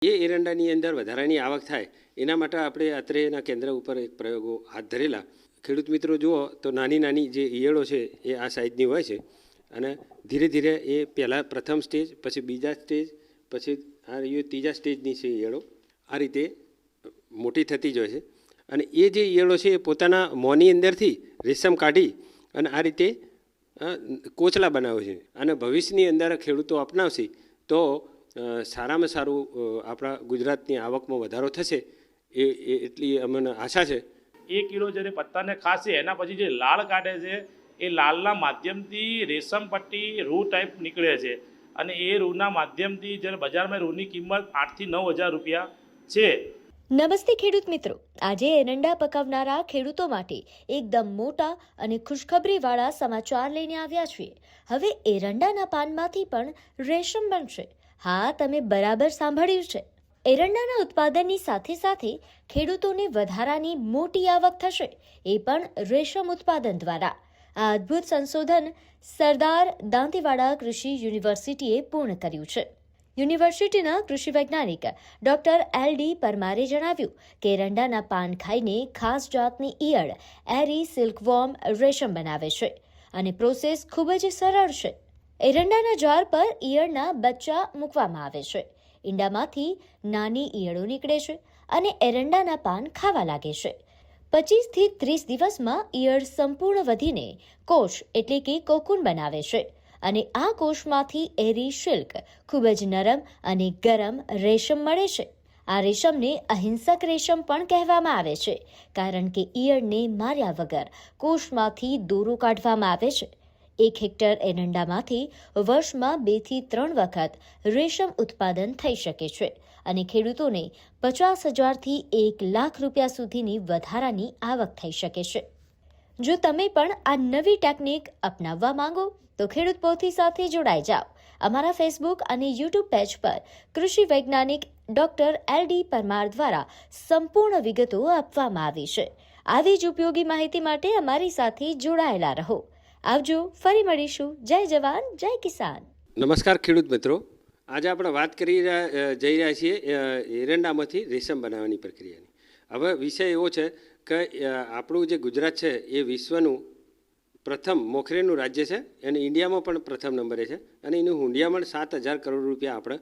એ એરંડાની અંદર વધારાની આવક થાય એના માટે આપણે અત્રેના કેન્દ્ર ઉપર એક પ્રયોગો હાથ ધરેલા. ખેડૂત મિત્રો જુઓ તો નાની નાની જે ઈયળો છે એ આ સાઈઝની હોય છે અને ધીરે ધીરે એ પહેલાં પ્રથમ સ્ટેજ, પછી બીજા સ્ટેજ, પછી આ ત્રીજા સ્ટેજની છે ઈયળો. આ રીતે મોટી થતી જ હોય છે અને એ જે ઈયળો છે એ પોતાના મોંની અંદરથી રેશમ કાઢી અને આ રીતે કોચલા બનાવે છે અને ભવિષ્યની અંદર ખેડૂતો અપનાવશે તો સારામાં સારું આપણા ગુજરાતની આવકમાં વધારો થશે એટલી અમને આશા છે. 1 કિલો જ્યારે પત્તાને ખાશે એના પછી જે લાળ કાઢે છે એ લાળના માધ્યમથી રેશમ પટ્ટી રૂ ટાઈપ નીકળે છે અને એ રૂના માધ્યમથી જ્યારે બજારમાં રૂની કિંમત 8 થી 9 હજાર રૂપિયા છે. નમસ્તે ખેડૂત મિત્રો, આજે એરંડા પકાવનારા ખેડૂતો માટે એકદમ મોટા અને ખુશખબરીવાળા સમાચાર લઈને આવ્યા છીએ. હવે એરંડાના પાનમાંથી પણ રેશમ બનશે. હા, તમે બરાબર સાંભળ્યું છે. એરંડાના ઉત્પાદનની સાથે સાથે ખેડૂતોને વધારાની મોટી આવક થશે, એ પણ રેશમ ઉત્પાદન દ્વારા. આ અદ્ભુત સંશોધન સરદાર દાંતીવાડા કૃષિ યુનિવર્સિટીએ પૂર્ણ કર્યું છે. યુનિવર્સિટીના કૃષિ વૈજ્ઞાનિક ડોક્ટર એલ.ડી. પરમારે જણાવ્યું કે એરંડાના પાન ખાઈને ખાસ જાતની ઈયળ એરી સિલ્કવોર્મ રેશમ બનાવે છે અને પ્રોસેસ ખૂબ જ સરળ છે. એરંડાના ઝાડ પર ઈયળના બચ્ચા મૂકવામાં આવે છે. ઈંડામાંથી નાની ઈયળો નીકળે છે અને એરંડાના પાન ખાવા લાગે છે. 25 થી 30 દિવસમાં ઈયળ સંપૂર્ણ વધીને કોષ એટલે કે કોકૂન બનાવે છે અને આ કોષમાંથી એરી સિલ્ક ખૂબ જ નરમ અને ગરમ રેશમ મળે છે. આ રેશમને અહિંસક રેશમ પણ કહેવામાં આવે છે કારણ કે ઈયળને માર્યા વગર કોષમાંથી દોરો કાઢવામાં આવે છે. 1 હેક્ટર એરંડામાંથી વર્ષમાં 2 થી 3 વખત રેશમ ઉત્પાદન થઈ શકે છે અને ખેડૂતોને 50,000 થી 1 લાખ રૂપિયા સુધીની વધારાની આવક થઈ શકે છે. જો તમે પણ આ નવી ટેકનિક અપનાવવા માંગો તો ખેડૂત પોથી સાથે જોડાઈ જાઓ. અમારા ફેસબુક અને યુટ્યુબ પેજ પર કૃષિ વૈજ્ઞાનિક ડોક્ટર એલ.ડી. પરમાર દ્વારા સંપૂર્ણ વિગતો આપવામાં આવી છે. આવી જ ઉપયોગી માહિતી માટે અમારી સાથે જોડાયેલા રહો. આવજો, ફરી મળીશું. જય જવાન, જય કિસાન. નમસ્કાર ખેડૂત મિત્રો, આજે આપણે વાત કરી જઈ રહ્યા છીએ એરંડામાંથી રેશમ બનાવવાની પ્રક્રિયાની. હવે વિષય એવો છે કે આપણું જે ગુજરાત છે એ વિશ્વનું પ્રથમ મોખરેનું રાજ્ય છે અને ઇન્ડિયામાં પણ પ્રથમ નંબરે છે અને એનું હુંડિયામણ 7,000 કરોડ રૂપિયા આપણે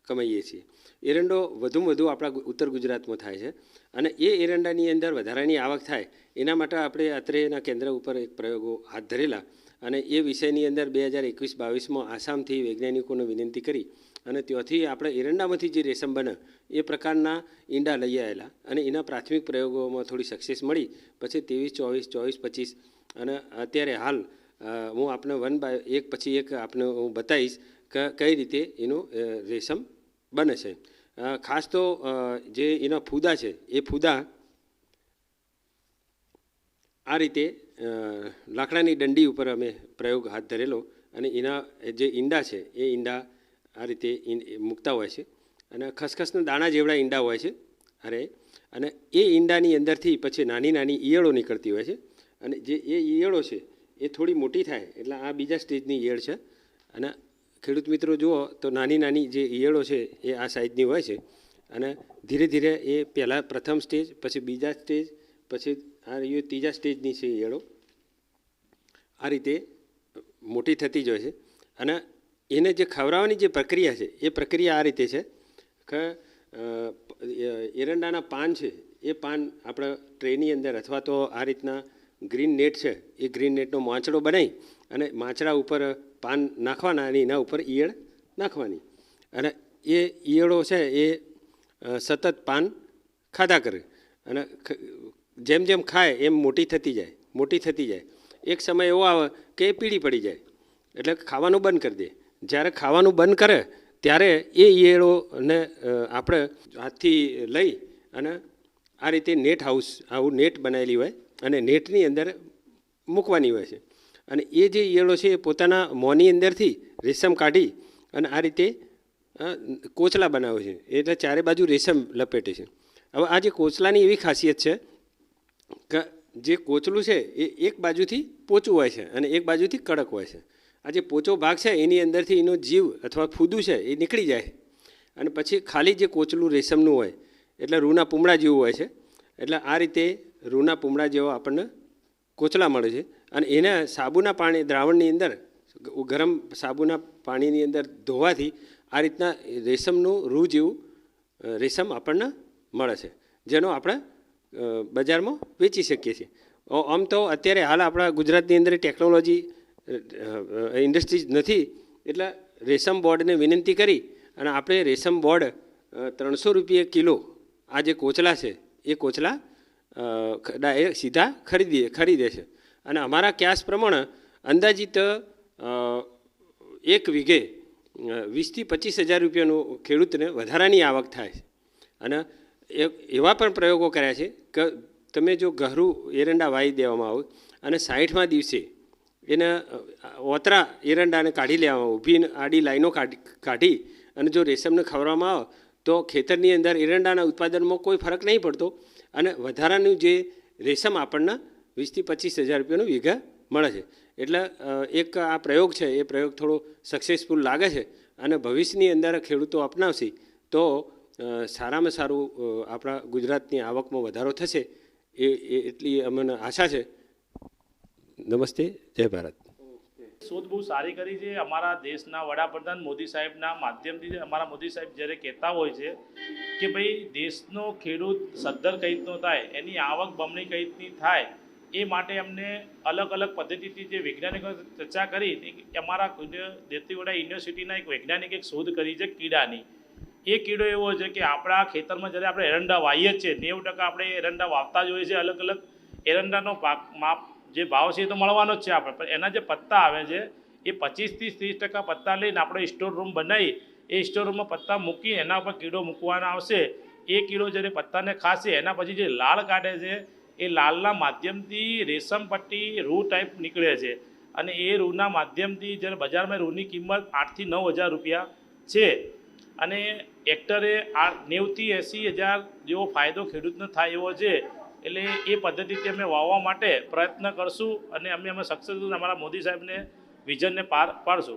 કમાઈએ છીએ. એરંડો વધુમાં વધુ આપણા ઉત્તર ગુજરાતમાં થાય છે અને એ એરંડાની અંદર વધારાની આવક થાય એના માટે આપણે અત્રેના કેન્દ્ર ઉપર એક પ્રયોગો હાથ ધરેલા અને એ વિષયની અંદર 2021-22માં આસામથી વૈજ્ઞાનિકોને વિનંતી કરી અને ત્યાંથી આપણે એરંડામાંથી જે રેશમ બને એ પ્રકારના ઈંડા લઈ આવેલા અને એના પ્રાથમિક પ્રયોગોમાં થોડી સક્સેસ મળી. પછી 23, 24, 25 અને અત્યારે હાલ હું આપને એક પછી એક આપને હું બતાવીશ કે કઈ રીતે એનું રેશમ બને છે. ખાસ તો જે એના ફૂદા છે એ ફૂદા આ રીતે લાકડાની દંડી ઉપર અમે પ્રયોગ હાથ ધરેલો અને એના જે ઈંડા છે એ ઈંડા આ રીતે મૂકતા હોય છે અને ખસખસના દાણા જેવડા ઈંડા હોય છે અને એ ઈંડાની અંદરથી પછી નાની નાની ઈયળો નીકળતી હોય છે અને જે એ ઈયળો છે એ થોડી મોટી થાય એટલે આ બીજા સ્ટેજની ઈયળ છે. અને ખેડૂત મિત્રો જુઓ તો નાની નાની જે ઈયળો છે એ આ સાઈઝની હોય છે અને ધીરે ધીરે એ પહેલાં પ્રથમ સ્ટેજ, પછી બીજા સ્ટેજ, પછી આ ત્રીજા સ્ટેજની છે ઈયળો. આ રીતે મોટી થતી જ હોય છે અને એને જે ખવડાવવાની જે પ્રક્રિયા છે એ પ્રક્રિયા આ રીતે છે કે એરંડાના પાન છે એ પાન આપણે ટ્રેની અંદર અથવા તો આ રીતના ગ્રીન નેટ છે એ ગ્રીન નેટનો માંચડો બનાવી અને માંચડા ઉપર પાન નાખવાના અને એના ઉપર ઈયળ નાખવાની અને એ ઈયળો છે એ સતત પાન ખાધા કરે અને જેમ જેમ ખાય એમ મોટી થતી જાય. એક સમય એવો આવે કે એ પીળી પડી જાય એટલે ખાવાનું બંધ કરી દે. જ્યારે ખાવાનું બંધ કરે ત્યારે એ ઈયળોને આપણે હાથથી લઈ અને આ રીતે નેટ હાઉસ આવું નેટ બનાવેલી હોય અને નેટની અંદર મૂકવાની હોય છે અને એ જે ઈયળો છે એ પોતાના મોંની અંદરથી રેશમ કાઢી અને આ રીતે કોચલા બનાવે છે એટલે ચારે બાજુ રેશમ લપેટે છે. હવે આ જે કોચલાની એવી ખાસિયત છે કે જે કોચલું છે એ એક બાજુથી પોચું હોય છે અને એક બાજુથી કડક હોય છે. આ જે પોચો ભાગ છે એની અંદરથી એનો જીવ અથવા ફૂદું છે એ નીકળી જાય અને પછી ખાલી જે કોચલું રેશમનું હોય એટલે રૂના પૂમડા જેવું હોય છે. એટલે આ રીતે રૂના પૂમડા જેવો આપણને કોચલા મળે છે અને એને સાબુના પાણી દ્રાવણની અંદર ગરમ સાબુના પાણીની અંદર ધોવાથી આ રીતના રેશમનું રૂ જેવું રેશમ આપણને મળે છે, જેનો આપણે બજારમાં વેચી શકીએ છીએ. આમ તો અત્યારે હાલ આપણા ગુજરાતની અંદર ટેકનોલોજી ઇન્ડસ્ટ્રીઝ નથી, એટલે રેશમ બોર્ડને વિનંતી કરી અને આપણે રેશમ બોર્ડ 300 રૂપિયા કિલો આ જે કોચલા છે એ કોચલા સીધા ખરીદે છે. અને અમારા ક્યાસ પ્રમાણે અંદાજિત 1 વીઘે 20 થી 25 હજાર રૂપિયાનું ખેડૂતને વધારાની આવક થાય છે. અને એવા પણ પ્રયોગો કર્યા છે કે તમે જો ગહરું એરંડા વાવી દેવામાં આવે અને 60મા દિવસે એને ઓતરા એરંડાને કાઢી લેવામાં આવે, ઊભી આડી લાઈનો કાઢી અને જો રેશમને ખવડાવવામાં આવે તો ખેતરની અંદર એરંડાના ઉત્પાદનમાં કોઈ ફરક નહીં પડતો અને વધારાનું જે રેશમ આપણને 20 થી 25 હજાર રૂપિયાનું વીઘા મળે છે. એટલે એક આ પ્રયોગ છે એ પ્રયોગ થોડો સક્સેસફુલ લાગે છે અને ભવિષ્યની અંદર ખેડૂતો અપનાવશે તો સારામાં સારું આપણા ગુજરાતની આવકમાં વધારો થશે એટલી અમને આશા છે. નમસ્તે, જય ભારત. શોધ બહુ સારી કરી છે અમારા દેશના વડાપ્રધાન મોદી સાહેબના માધ્યમથી. અમારા મોદી સાહેબ જ્યારે કહેતા હોય છે કે ભાઈ દેશનો ખેડૂત સદ્ધર કઈ રીતનો થાય, એની આવક બમણી કઈ રીતની થાય, એ માટે અમને અલગ અલગ પદ્ધતિથી જે વૈજ્ઞાનિકો ચર્ચા કરી, અમારા દેતીવાડા યુનિવર્સિટીના એક વૈજ્ઞાનિક એક શોધ કરી છે કીડાની. એ કીડો એવો છે કે આપણા ખેતરમાં જ્યારે આપણે એરંડા વાવીએ છીએ 90% આપણે એરંડા વાવતા જ હોઈએ છીએ. અલગ અલગ એરંડાનો માપ જે ભાવ છે એ તો મળવાનો જ છે આપણે, પણ એના જે પત્તા આવે છે એ 25 થી 30% પત્તા લઈને આપણે સ્ટોર રૂમ બનાવી એ સ્ટોર રૂમમાં પત્તા મૂકી એના ઉપર કીડો મૂકવાના આવશે. એ કીડો જ્યારે પત્તાને ખાશે એના પછી જે લાળ કાઢે છે એ લાળના માધ્યમથી રેશમ પટ્ટી રૂ ટાઈપ નીકળે છે અને એ રૂના માધ્યમથી જ્યારે બજારમાં રૂની કિંમત 8 થી 9 હજાર રૂપિયા છે અને હેક્ટરે 90 થી 80 હજાર જેવો ફાયદો ખેડૂતને થાય એવો છે. એટલે એ પદ્ધતિથી અમે વાવવા માટે પ્રયત્ન કરશું અને અમે સક્સેસફુલ અમારા મોદી સાહેબને વિઝનને પાર પાડશું.